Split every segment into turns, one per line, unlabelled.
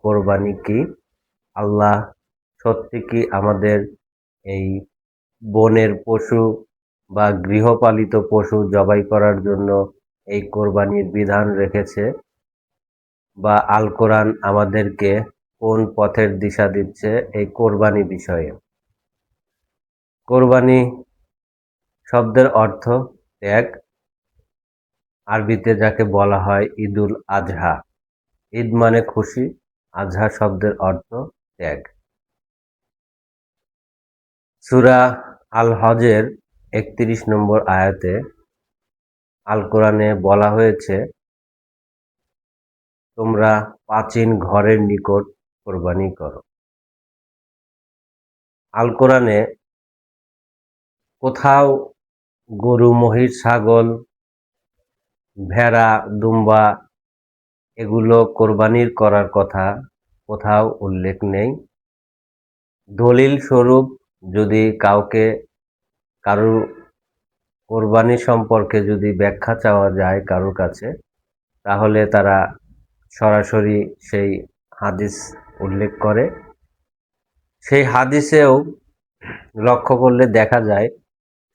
কোরবানি কি? আল্লাহ সত্যি কি আমাদের এই বনের পশু বা গৃহপালিত পশু জবাই করার জন্য এই কোরবানির বিধান রেখেছে, বা আল কোরআন আমাদেরকে কোন পথের দিশা দিচ্ছে এই কোরবানি বিষয়ে? কোরবানি শব্দের অর্থ ত্যাগ, আরবিতে যাকে বলা হয় ঈদুল আজহা। ঈদ মানে খুশি, আজহা শব্দের অর্থ ত্যাগ। সূরা আল হজের ৩১ নম্বর আয়াতে আল কোরআনে বলা হয়েছে, তোমরা প্রাচীন ঘরের নিকট কোরবানি করো। আল কোরআনে কোথাও গরু, মহিষ, ছাগল, ভেড়া, দুম্বা এগুলো কোরবানির করার কথা কোথাও উল্লেখ নেই। দলিল স্বরূপ যদি কারুর কোরবানি সম্পর্কে যদি ব্যাখ্যা চাওয়া যায় কারোর কাছে, তাহলে তারা সরাসরি সেই হাদিস উল্লেখ করে। সেই হাদিসেও লক্ষ্য করলে দেখা যায়,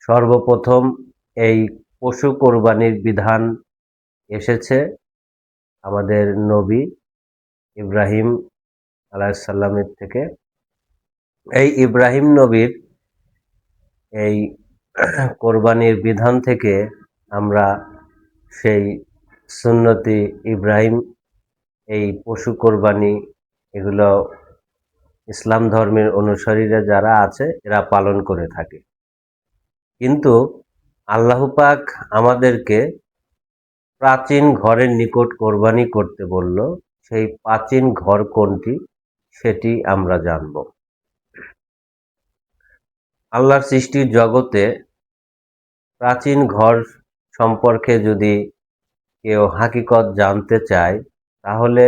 সর্বপ্রথম এই পশু কোরবানির বিধান এসেছে আমাদের নবী ইব্রাহিম আলাইহিস সালামের থেকে। এই ইব্রাহিম নবীর এই কোরবানির বিধান থেকে আমরা সেই সুন্নতি ইব্রাহিম, এই পশু কোরবানি, এগুলো ইসলাম ধর্মের অনুসারীরা যারা আছে এরা পালন করে থাকে। কিন্তু আল্লাহ পাক আমাদেরকে প্রাচীন ঘরের নিকট কোরবানি করতে বলল। সেই প্রাচীন ঘর কোনটি সেটি আমরা জানব। আল্লাহর সৃষ্টির জগতে প্রাচীন ঘর সম্পর্কে যদি কেউ হাকিকত জানতে চায়, তাহলে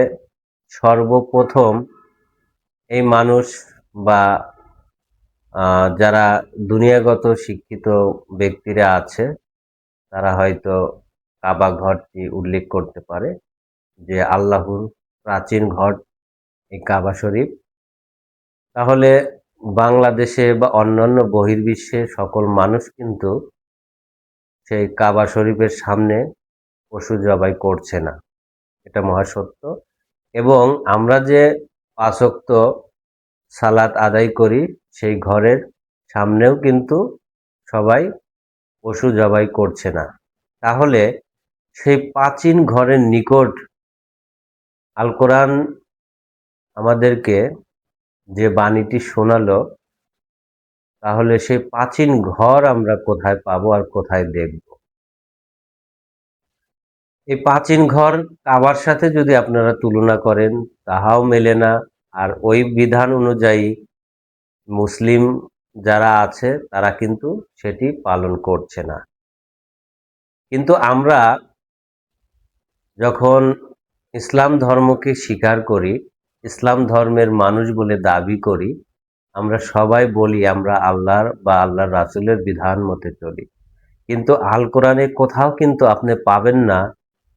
সর্বপ্রথম এই মানুষ বা যারা দুনিয়াগত শিক্ষিত ব্যক্তিরা আছে, তারা হয়তো কাবা ঘরটি উল্লেখ করতে পারে যে আল্লাহর প্রাচীন ঘর এই কাবা শরীফ। তাহলে বাংলাদেশে বা অন্যান্য বহির্বিশ্বে সকল মানুষ কিন্তু সেই কাবা শরীফের সামনে পশু জবাই করছে না, এটা মহাসত্য। এবং আমরা যে ৫ ওয়াক্ত সালাত আদায় করি, সেই ঘরের সামনেও কিন্তু সবাই পশু জবাই করছে না। তাহলে সেই প্রাচীন ঘরের নিকট আল কোরআন আমাদেরকে যে বাণীটি শোনালো, তাহলে সেই প্রাচীন ঘর আমরা কোথায় পাবো আর কোথায় দেখব? এই প্রাচীন ঘর কাবার সাথে যদি আপনারা তুলনা করেন, তাহাও মেলে না। আর ওই বিধান অনুযায়ী মুসলিম যারা আছে তারা কিন্তু সেটি পালন করছে না। কিন্তু আমরা যখন ইসলাম ধর্মকে স্বীকার করি, ইসলাম ধর্মের মানুষ বলে দাবি করি, আমরা সবাই বলি আমরা আল্লাহর বা আল্লাহর রাসূলের বিধান মতে চলি। কিন্তু আল কোরআনে কোথাও কিন্তু আপনি পাবেন না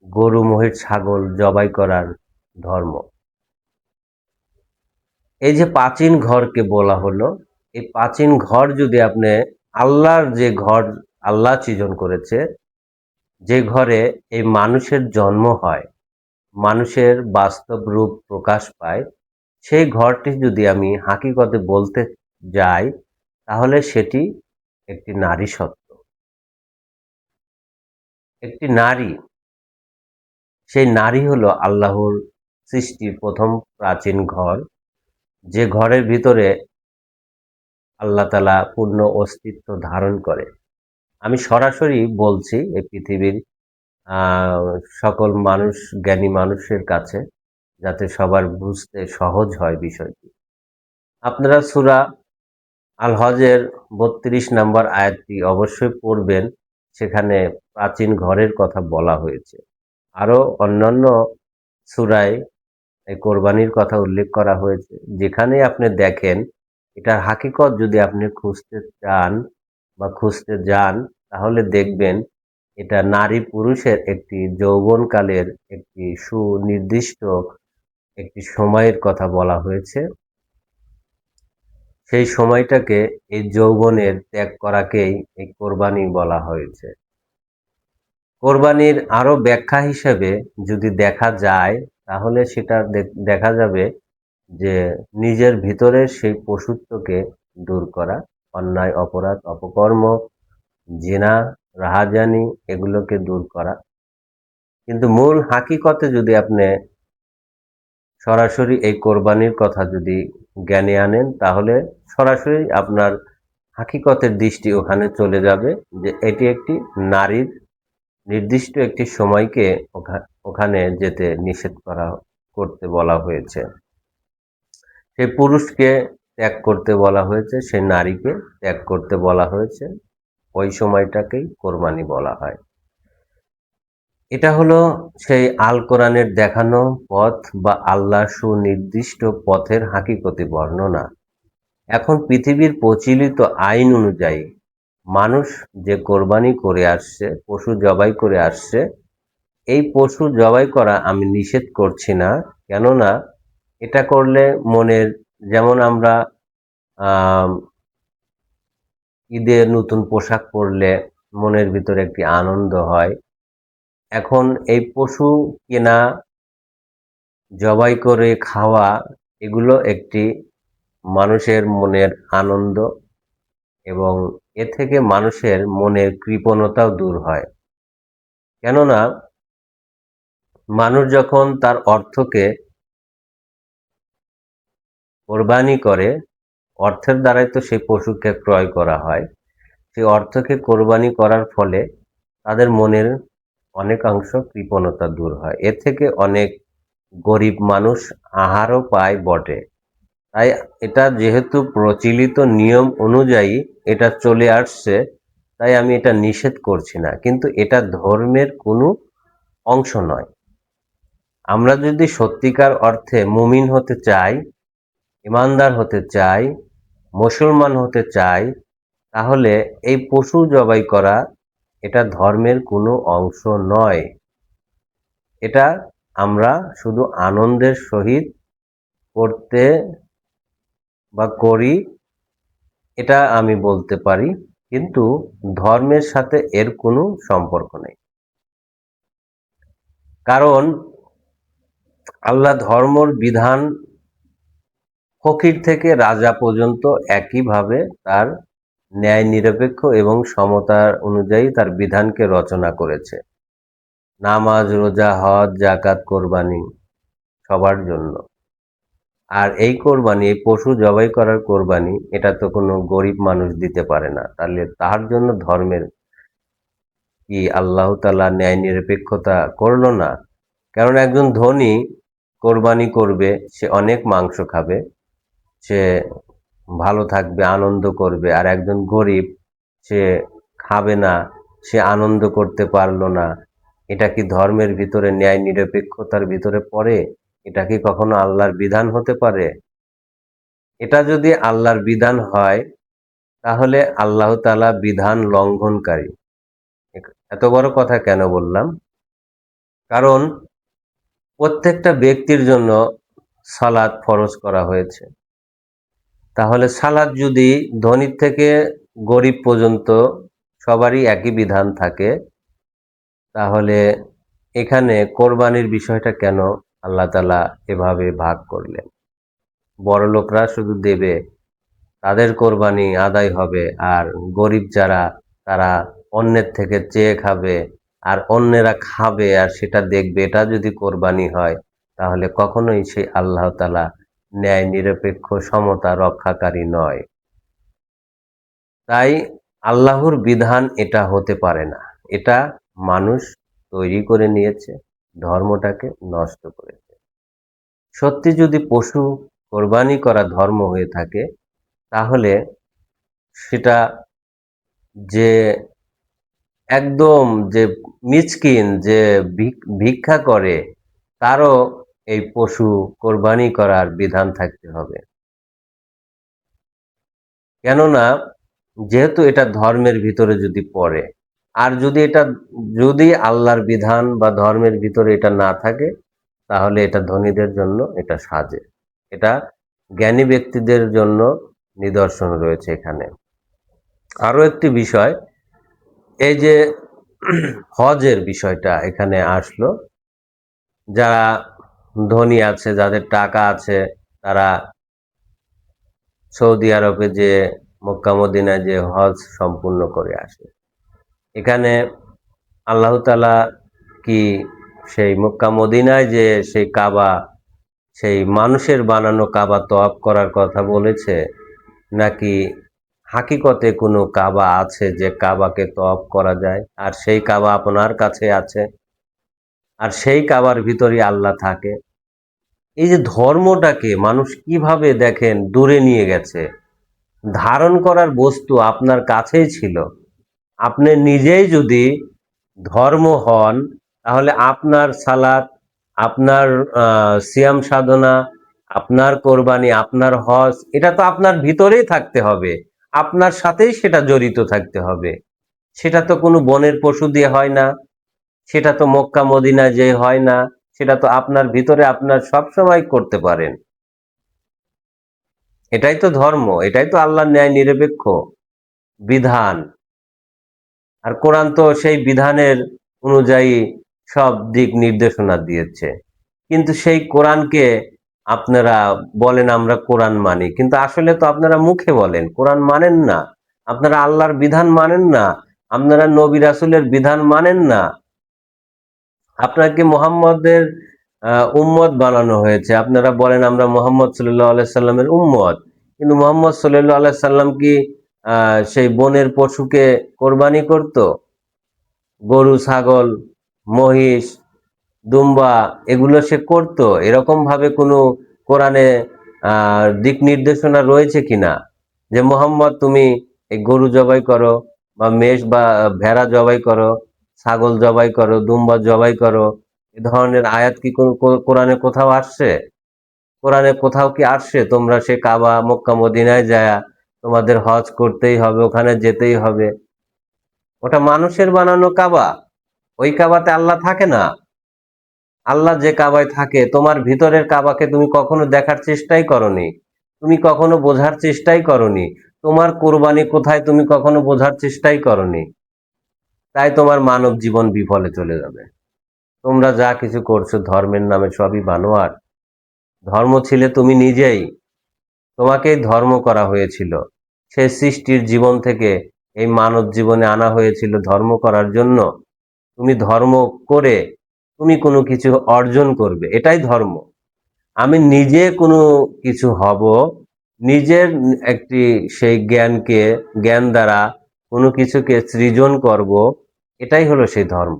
গরু, মহিষ, ছাগল জবাই করার ধর্ম। এই যে প্রাচীন ঘরকে বলা হলো, এই প্রাচীন ঘর যদি আপনি আল্লাহর যে ঘর আল্লাহ সৃজন করেছে, যে ঘরে এই মানুষের জন্ম হয়, মানুষের বাস্তব রূপ প্রকাশ পায়, সেই ঘরটি যদি আমি হাকিকতে বলতে যাই, তাহলে সেটি একটি নারী সত্ত্ব, একটি নারী। সেই নারী হলো আল্লাহর সৃষ্টির প্রথম প্রাচীন ঘর, যে ঘরের ভিতরে আল্লাহ তাআলা পূর্ণ অস্তিত্ব ধারণ করে। আমি সরাসরি বলছি এই পৃথিবীর সকল মানুষ, জ্ঞানী মানুষের কাছে, যাতে সবার বুঝতে সহজ হয় বিষয়টি। আপনারা সূরা আল হজের ৩২ নম্বর আয়াতটি অবশ্যই পড়বেন। সেখানে প্রাচীন ঘরের কথা বলা হয়েছে। আরও অন্যান্য সূরায় এই কোরবানির কথা উল্লেখ করা হয়েছে। যেখানেই আপনি দেখেন, এটার হাকিকত যদি আপনি খুঁজতে চান বা খুঁজতে যান, তাহলে দেখবেন এটা নারী পুরুষের একটি যৌবনকালের একটি সুনির্দিষ্ট একটি সময়ের কথা বলা হয়েছে। সেই সময়টাকে, এই যৌবনের ত্যাগ করাকেই এই কোরবানি বলা হয়েছে। কোরবানির আরো ব্যাখ্যা হিসেবে যদি দেখা যায়, তাহলে সেটা দেখা যাবে যে নিজের ভিতরের সেই পশুত্বকে দূর করা, অন্যায়, অপরাধ, অপকর্ম, জিনা, রাহাজানি এগুলোকে দূর করা। কিন্তু মূল হাকিকতে যদি আপনি সরাসরি এই কোরবানির কথা যদি জ্ঞানে আনেন, তাহলে সরাসরি আপনার হাকিকতের দৃষ্টি ওখানে চলে যাবে যে এটি একটি নারীর নির্দিষ্ট একটি সময়কে ওখানে যেতে নিষেধ করতে বলা হয়েছে। সেই পুরুষকে ত্যাগ করতে বলা হয়েছে, সেই নারীকে ত্যাগ করতে বলা হয়েছে। ওই সময়টাকেই কোরবানি বলা হয়। এটা হলো সেই আল কোরআনের দেখানো পথ বা আল্লাহর সুনির্দিষ্ট পথের হাকিকতি বর্ণনা। এখন পৃথিবীর প্রচলিত আইন অনুযায়ী মানুষ যে কোরবানি করে আসছে, পশু জবাই করে আসছে, এই পশু জবাই করা আমি নিষেধ করছি না। কেননা এটা করলে মনের, যেমন আমরা ঈদে নতুন পোশাক পরলে মনের ভিতরে একটি আনন্দ হয়। এখন এই পশু কেনা, জবাই করে খাওয়া, এগুলো একটি মানুষের মনের আনন্দ, এবং এ থেকে মানুষের মনের কৃপণতাও দূর হয়। কেননা মানুষ যখন তার অর্থকে কোরবানি করে, অর্থের দ্বারাই তো সেই পশুকে ক্রয় করা হয়। সেই অর্থকে কোরবানি করার ফলে তাদের মনের অনেকাংশ কৃপণতা দূর হয়। এ থেকে অনেক গরিব মানুষ আহারও পায় বটে। তাই এটা যেহেতু প্রচলিত নিয়ম অনুযায়ী এটা চলে আসছে, তাই আমি এটা নিষেধ করছি না। কিন্তু এটা ধর্মের কোনো অংশ নয়। আমরা যদি সত্যিকার অর্থে মুমিন হতে চাই, ইমানদার হতে চাই, মুসলমান হতে চাই, তাহলে এই পশু জবাই করা এটা ধর্মের কোনো অংশ নয়। এটা আমরা শুধু আনন্দের সহিত করতে বা করি, এটা আমি বলতে পারি, কিন্তু ধর্মের সাথে এর কোনো সম্পর্ক নেই। কারণ আল্লাহ ধর্মর বিধান ফকির থেকে রাজা পর্যন্ত একইভাবে তার ন্যায় নিরপেক্ষ এবং সমতার অনুযায়ী তার বিধানকে রচনা করেছে। নামাজ, রোজা, হজ, জাকাত, কোরবানি সবার জন্য। আর এই কোরবানি, এই পশু জবাই করার কোরবানি, এটা তো কোনো গরিব মানুষ দিতে পারে না। তাহলে তার জন্য ধর্মের কি আল্লাহ তাআলা ন্যায় নিরপেক্ষতা করলো না? কারণ একজন ধনী কোরবানি করবে, সে অনেক মাংস খাবে, সে ভালো থাকবে, আনন্দ করবে। আর একজন গরিব, সে খাবে না, সে আনন্দ করতে পারলো না। এটা কি ধর্মের ভিতরে ন্যায় নিরপেক্ষতার ভিতরে পড়ে? এটা কি কখনো আল্লাহর বিধান হতে পারে? এটা যদি আল্লাহর বিধান হয়, তাহলে আল্লাহ তাআলা বিধান লঙ্ঘনকারী। এত বড় কথা কেন বললাম? কারণ প্রত্যেকটা ব্যক্তির জন্য সালাত ফরজ করা হয়েছে। তাহলে সালাত যদি ধনীর থেকে গরিব পর্যন্ত সবারই একই বিধান থাকে, তাহলে এখানে কোরবানির বিষয়টা কেন আল্লাহ তাআলা এভাবে ভাগ করলেন? বড়লোকরা শুধু দেবে, তাদের কোরবানি আদায় হবে, আর গরিব যারা, তারা অন্যের থেকে চেয়ে খাবে, আর অন্যেরা খাবে আর সেটা দেখবে। এটা যদি কোরবানি হয়, তাহলে কখনোই সেই আল্লাহ তাআলা ন্যায় নিরপেক্ষ সমতা রক্ষাকারী নয়। তাই আল্লাহর বিধান এটা হতে পারে না। এটা মানুষ তৈরি করে নিয়েছে, ধর্মটাকে নষ্ট করেছে। সত্যি যদি পশু কোরবানি করা ধর্ম হয়ে থাকে, তাহলে সেটা যে একদম যে মিসকিন, যে ভিক্ষা করে, তারও এই পশু কোরবানি করার বিধান থাকতে হবে। কেননা যেহেতু এটা ধর্মের ভিতরে যদি পড়ে, আর যদি এটা, যদি আল্লাহর বিধান বা ধর্মের ভিতরে এটা না থাকে, তাহলে এটা ধনীদের জন্য এটা সাজে। এটা জ্ঞানী ব্যক্তিদের জন্য নিদর্শন রয়েছে এখানে। আরো একটি বিষয়, এই যে হজের বিষয়টা এখানে আসলো, যারা ধনী আছে, যাদের টাকা আছে, তারা সৌদি আরবে যে মক্কা মদিনায় যে হজ সম্পূর্ণ করে আসে। এখানে আল্লাহ তাআলা কি সেই মক্কা মদিনায় যে সেই কাবা, সেই মানুষের বানানো কাবা তওয়াফ করার কথা বলেছে, নাকি হাকিকতে কোনো কাবা আছে যে কাবাকে তওয়াফ করা যায়, আর সেই কাবা আপনার কাছে আছে, আর সেই কাবার ভিতরই আল্লাহ থাকে? এই যে ধর্মটাকে মানুষ কিভাবে দেখেন দূরে নিয়ে গেছে। ধারণ করার বস্তু আপনার কাছেই ছিল। আপনি নিজেই যদি ধর্ম হন, তাহলে আপনার সালাত, আপনার সিয়াম সাধনা, আপনার কোরবানি, আপনার হজ, এটা তো আপনার ভিতরেই থাকতে হবে, আপনার সাথেই সেটা জড়িত থাকতে হবে। সেটা তো কোনো বনের পশু দিয়ে হয় না, সেটা তো মক্কা মদিনা যে হয় না, সেটা তো আপনার ভিতরে আপনার সব সময় করতে পারেন। এটাই তো ধর্ম, এটাই তো আল্লাহর ন্যায় নিরপেক্ষ বিধান। আর কোরআন তো সেই বিধানের অনুযায়ী সব দিক নির্দেশনা দিয়েছে। কিন্তু সেই কোরআনকে আপনারা বলেন আমরা কোরআন মানি, কিন্তু আসলে তো আপনারা মুখে বলেন কোরআন মানেন না। আপনারা আল্লাহর বিধান মানেন না, আপনারা নবী রাসূলের বিধান মানেন না। আপনাকে মুহাম্মদের উম্মত বানানো হয়েছে, আপনারা বলেন আমরা মুহাম্মদ সাল্লাল্লাহু আলাইহি সাল্লামের উম্মত। কিন্তু মুহাম্মদ সাল্লাল্লাহু আলাইহি সাল্লাম কি সেই বনের পশুকে কোরবানি করত? গরু, ছাগল, মহিষ, দুম্বা, এগুলো সে করত? এরকম ভাবে কোনো কোরআনে দিক নির্দেশনা রয়েছে কিনা যে মোহাম্মদ তুমি এই গরু জবাই করো, বা মেষ বা ভেড়া জবাই করো, ছাগল জবাই করো, দুম্বা জবাই করো? এ ধরনের আয়াত কি কোরআনে কোথাও আসছে? কোরআনে কোথাও কি আসছে তোমরা সে কাবা মক্কা মদিনায় যায়া তোমাদের হজ করতেই হবে, ওখানে যেতেই হবে? ওটা মানুষের বানানো কাবা, ওই কাবাতে আল্লাহ থাকে না। আল্লাহ যে কাবায় থাকে, তোমার ভিতরের কাবাকে তুমি কখনো দেখার চেষ্টাই করনি, তুমি কখনো বোঝার চেষ্টাই করনি, তোমার কোরবানি কোথায় তুমি কখনো বোঝার চেষ্টাই করনি। তাই তোমার মানব জীবন বিফলে চলে যাবে। তোমরা যা কিছু করছো ধর্মের নামে সবই বানোয়াট। ধর্ম ছিলে তুমি নিজেই, তোমাকেই ধর্ম করা হয়েছিল। সে সৃষ্টির জীবন থেকে এই মানব জীবনে আনা হয়েছিল ধর্ম করার জন্য। তুমি ধর্ম করে তুমি কোনো কিছু অর্জন করবে, এটাই ধর্ম। আমি নিজে কোনো কিছু হব, নিজের একটি সেই জ্ঞানকে, জ্ঞান দ্বারা কোনো কিছুকে সৃজন করব, এটাই হলো সেই ধর্ম।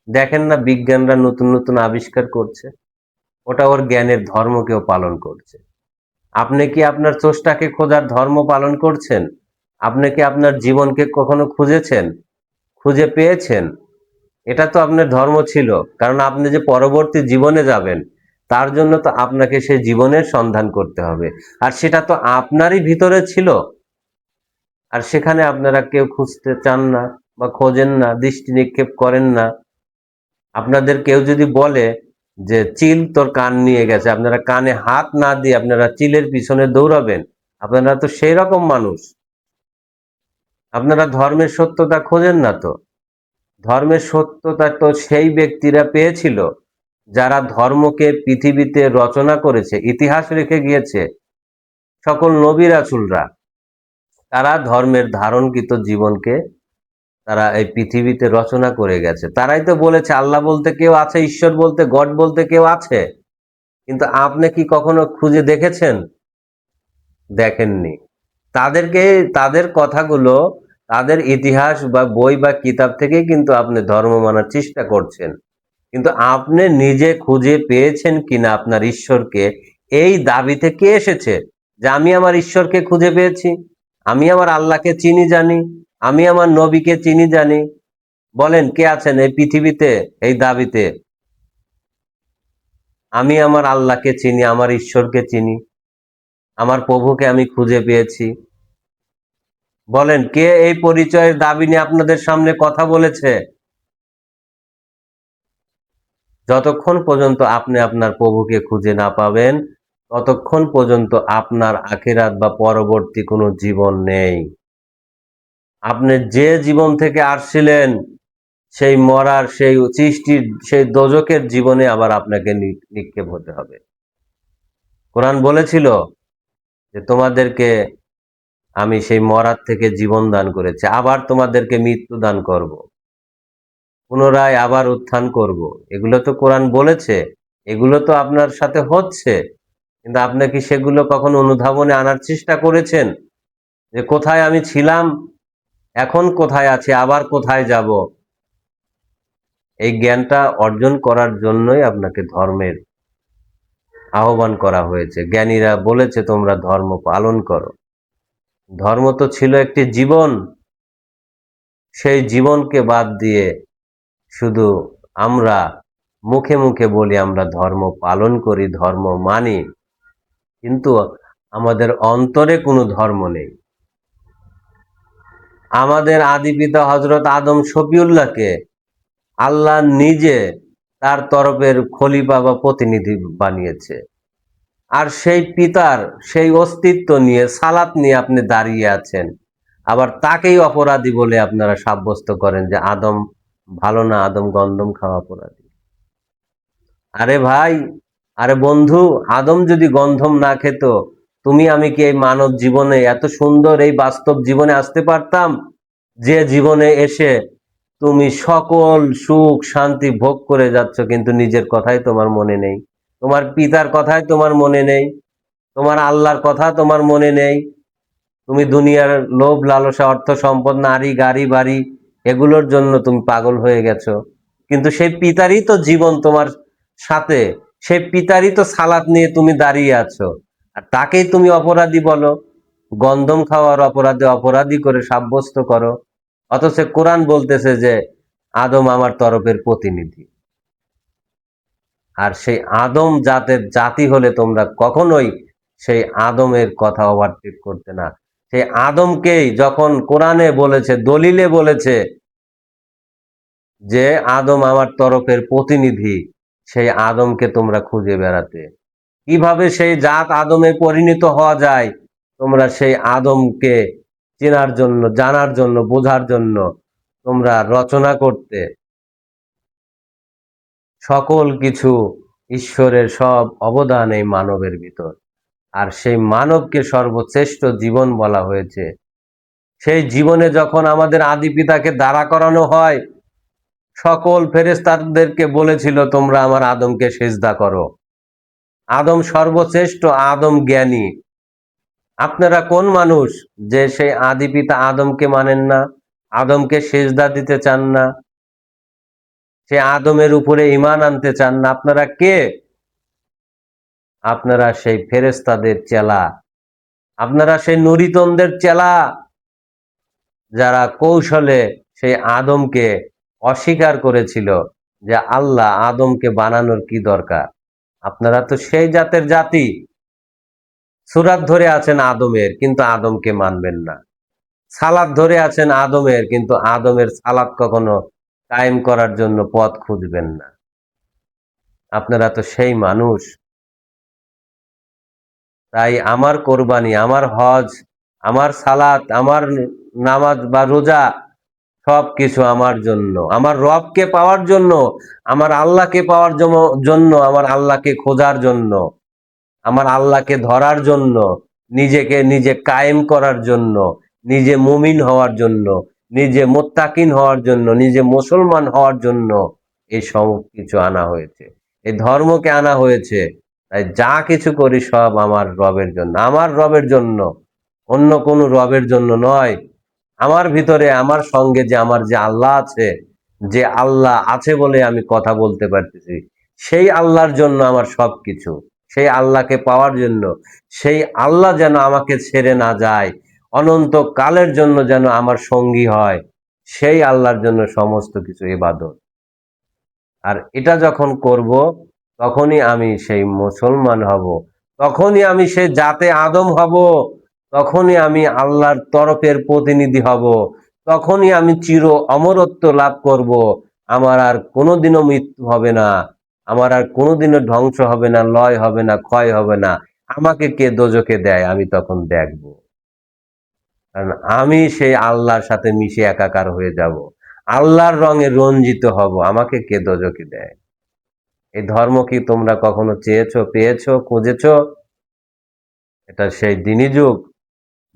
দেখেন না বিজ্ঞানরা নতুন নতুন আবিষ্কার করছে, ওটা ওর জ্ঞানের ধর্মকেও পালন করছে। আপনি কি আপনার স্রষ্টাকে খোঁজার ধর্ম পালন করছেন? আপনি কি আপনার জীবনকে কখনো খুঁজেছেন, খুঁজে পেয়েছেন? এটা তো আপনার ধর্ম ছিল, কারণ আপনি যে পরবর্তী জীবনে যাবেন, তার জন্য তো আপনাকে সেই জীবনের সন্ধান করতে হবে, আর সেটা তো আপনারই ভিতরে ছিল। আর সেখানে আপনারা কেউ খুঁজতে চান না, বা খোঁজেন না, দৃষ্টি নিক্ষেপ করেন না। আপনাদের কেউ যদি বলে যে চিল তোর কান নিয়ে গেছে, আপনারা কানে হাত না দিয়ে আপনারা চিলের পিছনে দৌড়াবেন? আপনারা তো সেই রকম মানুষ। আপনারা ধর্মের সত্যতা খোঁজেন না তো। ধর্মের সত্যতা তো সেই ব্যক্তিরা পেয়েছিল যারা ধর্মকে পৃথিবীতে রচনা করেছে, ইতিহাস রেখে গিয়েছে। সকল নবী রাসূলরা, তারা ধর্মের ধারণকৃত জীবনকে তারা এই পৃথিবীতে রচনা করে গেছে। তারাই তো বলেছে আল্লাহ বলতে কেউ আছে, ঈশ্বর বলতে, গড বলতে কেউ আছে। কিন্তু আপনি কি কখনো খুঁজে দেখেছেন? দেখেননি। তাদেরকে, তাদের কথাগুলো, তাদের ইতিহাস বা বই বা কিতাব থেকেই কিন্তু আপনি ধর্ম মানার চেষ্টা করছেন। কিন্তু আপনি নিজে খুঁজে পেয়েছেন কিনা আপনার ঈশ্বরকে, এই দাবিতে কে এসেছে যে আমি আমার ঈশ্বরকে খুঁজে পেয়েছি, আমি আমার আল্লাহকে চিনি জানি, আমি আমার নবীকে চিনি জানি? বলেন কে আছেন এই পৃথিবীতে এই দাবিতে? আমি আমার আল্লাহকে চিনি, আমার ঈশ্বরকে চিনি, আমার প্রভুকে আমি খুঁজে পেয়েছি। বলেন কে এই পরিচয়ের দাবি নিয়ে আপনাদের সামনে কথা বলেছে? যতক্ষণ পর্যন্ত আপনি আপনার প্রভুকে খুঁজে না পাবেন, ততক্ষণ পর্যন্ত আপনার আখিরাত বা পরবর্তী কোনো জীবন নেই। আপনি যে জীবন থেকে আসছিলেন, সেই মরার, সেই সৃষ্টির, সেই দোজখের জীবনে আবার আপনাকে নিক্ষেপ হতে হবে। কোরআন বলেছিল যে তোমাদেরকে আমি সেই মরার থেকে জীবন দান করেছি, আবার তোমাদেরকে মৃত্যু দান করব, পুনরায় আবার উত্থান করব। এগুলো তো কোরআন বলেছে, এগুলো তো আপনার সাথে হচ্ছে, কিন্তু আপনি কি সেগুলো কখনো অনুধাবনে আনার চেষ্টা করেছেন? যে কোথায় আমি ছিলাম, এখন কোথায় আছি, আবার কোথায় যাব? এই জ্ঞানটা অর্জন করার জন্যই আপনাকে ধর্মের আহ্বান করা হয়েছে। জ্ঞানীরা বলেছে তোমরা ধর্ম পালন করো। ধর্ম তো ছিল একটি জীবন, সেই জীবনকে বাদ দিয়ে শুধু আমরা মুখে মুখে বলি আমরা ধর্ম পালন করি, ধর্ম মানি, কিন্তু আমাদের অন্তরে কোনো ধর্ম নেই। আমাদের আদি পিতা হযরত আদম শফিউল্লাহকে আল্লাহ নিজে তার তরফের খলিফা বা প্রতিনিধি বানিয়েছে, আর সেই পিতার সেই অস্তিত্ব নিয়ে, সালাত নিয়ে আপনি দাঁড়িয়ে আছেন, আবার তাকেই অপরাধী বলে আপনারা সাব্যস্ত করেন যে আদম ভালো না, আদম গন্ধম খাওয়া অপরাধী। আরে ভাই, আরে বন্ধু, আদম যদি গন্ধম না খেত, তুমি আমি কি এই মানব জীবনে, এত সুন্দর এই বাস্তব জীবনে আসতে পারতাম? যে জীবনে এসে তুমি সকল সুখ শান্তি ভোগ করে যাচ্ছ, কিন্তু নিজের কথাই তোমার মনে নেই, তোমার পিতার কথাই তোমার মনে নেই, তোমার আল্লাহর কথা তোমার মনে নেই। তুমি দুনিয়ার লোভ লালসা, অর্থ সম্পদ, নারী গাড়ি বাড়ি, এগুলোর জন্য তুমি পাগল হয়ে গেছো। কিন্তু সেই পিতারই তো জীবন তোমার সাথে, সেই পিতারই তো সালাত নিয়ে তুমি দাঁড়িয়ে আছো, আর তাকেই তুমি অপরাধী বলো, গন্ধম খাওয়ার অপরাধে অপরাধী করে সাব্যস্ত করো। অথচ কোরআন বলতেছে যে আদম আমার তরফের প্রতিনিধি। আর সেই আদম জাতের জাতি হলে তোমরা কখনোই সেই আদমের কথা ওভারটেক করতে না। সেই আদমকেই যখন কোরআনে বলেছে, দলিলে বলেছে যে আদম আমার তরফের প্রতিনিধি, সেই আদমকে তোমরা খুঁজে বেড়াতে, কিভাবে সেই জাত আদমে পরিণত হওয়া যায়, তোমরা সেই আদমকে চেনার জন্য, জানার জন্য, বোঝার জন্য তোমরা রচনা করতে। সকল কিছু ঈশ্বরের সব অবদান এই মানবের ভিতর, আর সেই মানবকে সর্বশ্রেষ্ঠ জীবন বলা হয়েছে। সেই জীবনে যখন আমাদের আদি পিতাকে দাঁড়া করানো হয়, সকল ফেরেশতাদেরকে বলেছিল তোমরা আমার আদমকে সেজদা করো। আদম সর্বশ্রেষ্ঠ, আদম জ্ঞানী। আপনারা কোন মানুষ যে সেই আদি পিতা আদমকে মানেন না, আদমকে সেজদা দিতে চান না, সে আদমের উপরে ঈমান আনতে চান না? আপনারা কে? আপনারা সেই ফেরেশতাদের চেলা, আপনারা সেই নুরিতনদের চেলা, যারা কৌশলে সেই আদমকে অস্বীকার করেছিল যে আল্লাহ আদমকে বানানোর কি দরকার। আপনারা তো সেই জাতের জাতি, সূরাত ধরে আছেন আদমের, কিন্তু আদমকে মানবেন না। সালাত ধরে আছেন আদমের, কিন্তু আদমের সালাত কখনো কায়েম করার জন্য পথ খুঁজবেন না। আপনারা তো সেই মানুষ। তাই আমার কোরবানি, আমার হজ, আমার সালাত, আমার নামাজ বা রোজা, সবকিছু আমার জন্য, আমার রবকে পাওয়ার জন্য, আমার আল্লাহকে পাওয়ার জন্য, আমার আল্লাহকে খোঁজার জন্য, আমার আল্লাহকে ধরার জন্য, নিজেকে নিজে কায়েম করার জন্য, নিজে মুমিন হওয়ার জন্য, নিজে মুত্তাকিন হওয়ার জন্য, নিজে মুসলমান হওয়ার জন্য এই সব কিছু আনা হয়েছে, এই ধর্মকে আনা হয়েছে। তাই যা কিছু করি সব আমার রবের জন্য, আমার রবের জন্য, অন্য কোনো রবের জন্য নয়। আমার ভিতরে, আমার সঙ্গে যে আমার যে আল্লাহ আছে, যে আল্লাহ আছে বলে আমি কথা বলতে পারতেছি, সেই আল্লাহর জন্য আমার সবকিছু, সেই আল্লাহকে পাওয়ার জন্য, সেই আল্লাহ যেন আমাকে ছেড়ে না যায়, অনন্ত কালের জন্য যেন আমার সঙ্গী হয়, সেই আল্লাহর জন্য সমস্ত কিছু ইবাদত। আর এটা যখন করব, তখনই আমি সেই মুসলমান হব, তখনই আমি সেই জাতে আদম হব, তখনই আমি আল্লাহর তরফের প্রতিনিধি হব, তখনই আমি চির অমরত্ব লাভ করব। আমার আর কোনোদিনও মৃত্যু হবে না। আমার আর কোনোদিনও ধ্বংস হবে না, লয় হবে না, ক্ষয় হবে না। আমাকে কে দোজখে দেয় আমি তখন দেখব। কারণ আমি সেই আল্লাহর সাথে মিশে একাকার হয়ে যাব, আল্লাহর রঙে রঞ্জিত হব। আমাকে কে দোজখে দেয়? এই ধর্ম কি তোমরা কখনো চেয়েছো, পেয়েছো, খুঁজেছো? এটা সেই দিনী যুগ,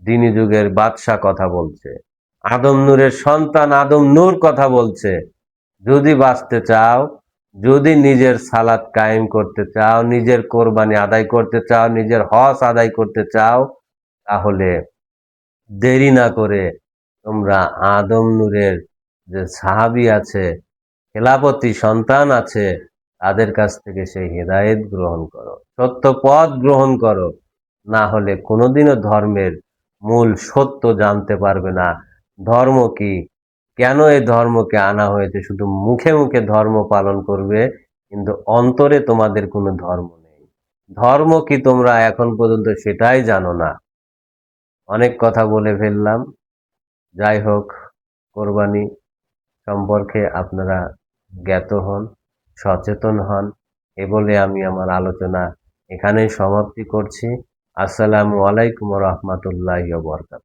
দিনী যুগের বাদশা কথা বলছে, আদম নূরের সন্তান আদম নূর কথা বলছে। যদি বাঁচতে চাও, যদি নিজের সালাত কায়েম করতে চাও, নিজের কোরবানি আদায় করতে চাও, নিজের হজ আদায় করতে চাও, তাহলে দেরি না করে তোমরা আদম নূরের যে সাহাবী আছে, খেলাফতি সন্তান আছে, তাদের কাছ থেকে সেই হেদায়েত গ্রহণ করো, সত্য পথ গ্রহণ করো। না হলে কোনোদিনও ধর্মের মূল সত্য জানতে পারবে না। ধর্ম কি, কেন এই ধর্মকে আনা হয়েছে? শুধু মুখে মুখে ধর্ম পালন করবে, কিন্তু অন্তরে তোমাদের কোনো ধর্ম নেই। ধর্ম কি তোমরা এখন পর্যন্ত সেটাই জানো না। অনেক কথা বলে ফেললাম। যাই হোক, কোরবানি সম্পর্কে আপনারা জ্ঞাত হন, সচেতন হন, এ বলে আমি আমার আলোচনা এখানেই সমাপ্তি করছি। আসসালামু আলাইকুম ওয়া রাহমাতুল্লাহি ওয়া বারাকাতুহু।